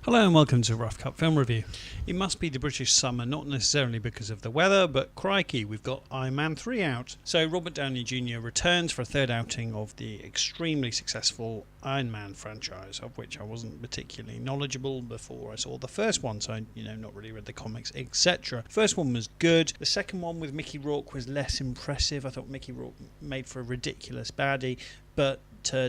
Hello and welcome to Rough Cut Film Review. It must be the British summer, not necessarily because of the weather, but crikey, we've got Iron Man 3 out. So Robert Downey Jr. returns for a third outing of the extremely successful Iron Man franchise, of which I wasn't particularly knowledgeable before I saw the first one, so not really read the comics, etc. First one was good. The second one with Mickey Rourke was less impressive. I thought Mickey Rourke made for a ridiculous baddie, but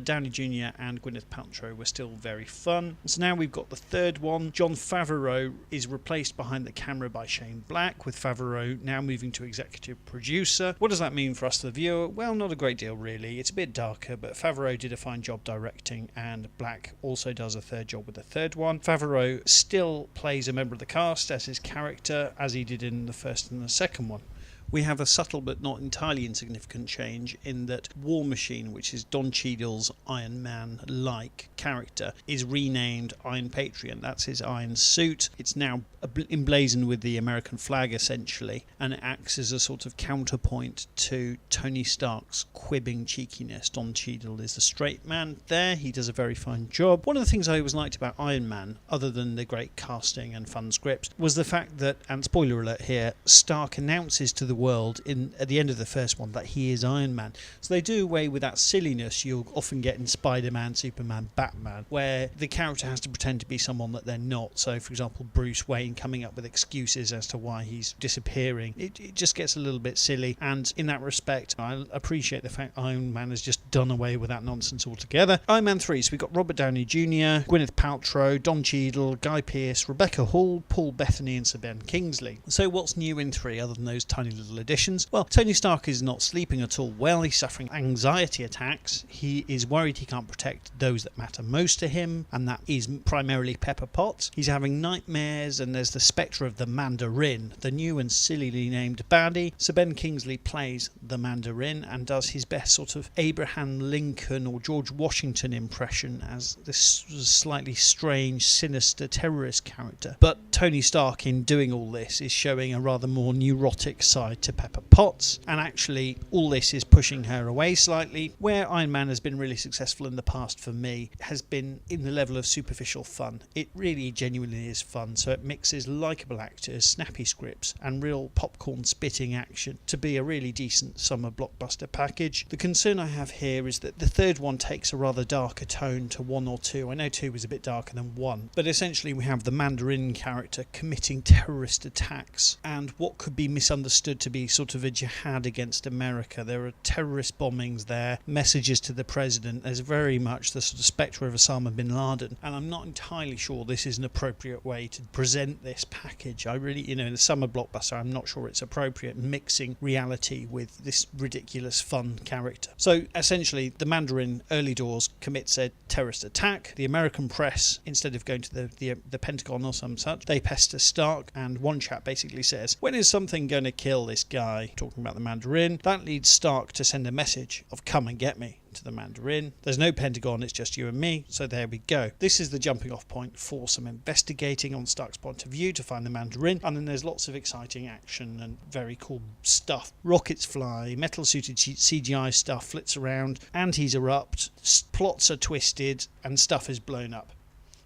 Downey Jr. and Gwyneth Paltrow were still very fun. So now we've got the third one. Jon Favreau is replaced behind the camera by Shane Black, with Favreau now moving to executive producer. What does that mean for us, the viewer? Well, not a great deal really. It's a bit darker, but Favreau did a fine job directing, and Black also does a third job with the third one. Favreau still plays a member of the cast as his character, as he did in the first and the second one. We have a subtle but not entirely insignificant change in that War Machine, which is Don Cheadle's Iron Man-like character, is renamed Iron Patriot. That's his iron suit. It's now emblazoned with the American flag, essentially, and it acts as a sort of counterpoint to Tony Stark's quibbing cheekiness. Don Cheadle is the straight man there. He does a very fine job. One of the things I always liked about Iron Man, other than the great casting and fun scripts, was the fact that, and spoiler alert here, Stark announces to the world at the end of the first one that he is Iron Man. So they do away with that silliness you'll often get in Spider-Man, Superman, Batman, where the character has to pretend to be someone that they're not. So for example, Bruce Wayne coming up with excuses as to why he's disappearing. It just gets a little bit silly, and in that respect I appreciate the fact Iron Man has just done away with that nonsense altogether. Iron Man 3, so we've got Robert Downey Jr., Gwyneth Paltrow, Don Cheadle, Guy Pearce, Rebecca Hall, Paul Bettany and Sir Ben Kingsley. So what's new in 3 other than those tiny little additions? Well, Tony Stark is not sleeping at all well. He's suffering anxiety attacks. He is worried he can't protect those that matter most to him, and that is primarily Pepper Potts. He's having nightmares, and there's the spectre of the Mandarin, the new and sillily named baddie. Sir Ben Kingsley plays the Mandarin and does his best sort of Abraham Lincoln or George Washington impression as this slightly strange, sinister terrorist character. But Tony Stark, in doing all this, is showing a rather more neurotic side to Pepper Potts, and actually all this is pushing her away slightly. Where Iron Man has been really successful in the past for me has been in the level of superficial fun. It really genuinely is fun, so it mixes likeable actors, snappy scripts and real popcorn spitting action to be a really decent summer blockbuster package. The concern I have here is that the third one takes a rather darker tone to 1 or 2. I know 2 was a bit darker than 1, but essentially we have the Mandarin character committing terrorist attacks and what could be misunderstood to be sort of a jihad against America. There are terrorist bombings there, messages to the president. There's very much the sort of spectre of Osama bin Laden, and I'm not entirely sure this is an appropriate way to present this package. I really, in the summer blockbuster, I'm not sure it's appropriate mixing reality with this ridiculous fun character. So essentially the Mandarin early doors commits a terrorist attack. The American press, instead of going to the Pentagon or some such, they pester Stark, and one chap basically says, when is something going to kill this guy? Talking about the Mandarin. That leads Stark to send a message of come and get me to the Mandarin. There's no Pentagon, it's just you and me, so there we go. This is the jumping off point for some investigating on Stark's point of view to find the Mandarin, and then there's lots of exciting action and very cool stuff. Rockets fly, metal suited CGI stuff flits around, antis erupt, plots are twisted and stuff is blown up.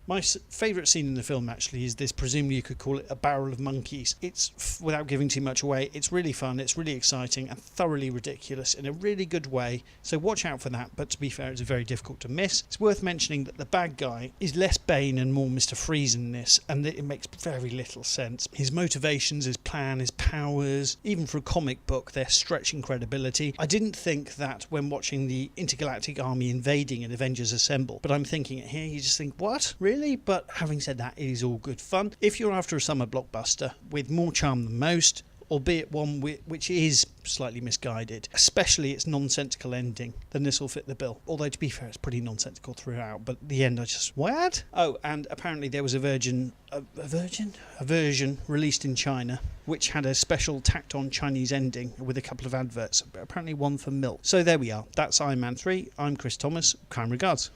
My favourite scene in the film actually is this, presumably you could call it a barrel of monkeys. It's, without giving too much away, it's really fun, it's really exciting and thoroughly ridiculous in a really good way, so watch out for that, but to be fair it's very difficult to miss. It's worth mentioning that the bad guy is less Bane and more Mr. Freeze in this, and it makes very little sense. His motivations, his plan, his powers, even for a comic book, they're stretching credibility. I didn't think that when watching the intergalactic army invading in Avengers Assemble, but I'm thinking it here, you just think, what? Really? But having said that, it is all good fun. If you're after a summer blockbuster with more charm than most, albeit one which is slightly misguided, especially its nonsensical ending, then this will fit the bill. Although to be fair, it's pretty nonsensical throughout, but the end I just, what? Oh, and apparently there was a version released in China which had a special tacked on Chinese ending with a couple of adverts, apparently one for milk. So there we are, that's Iron Man 3. I'm Chris Thomas, kind regards.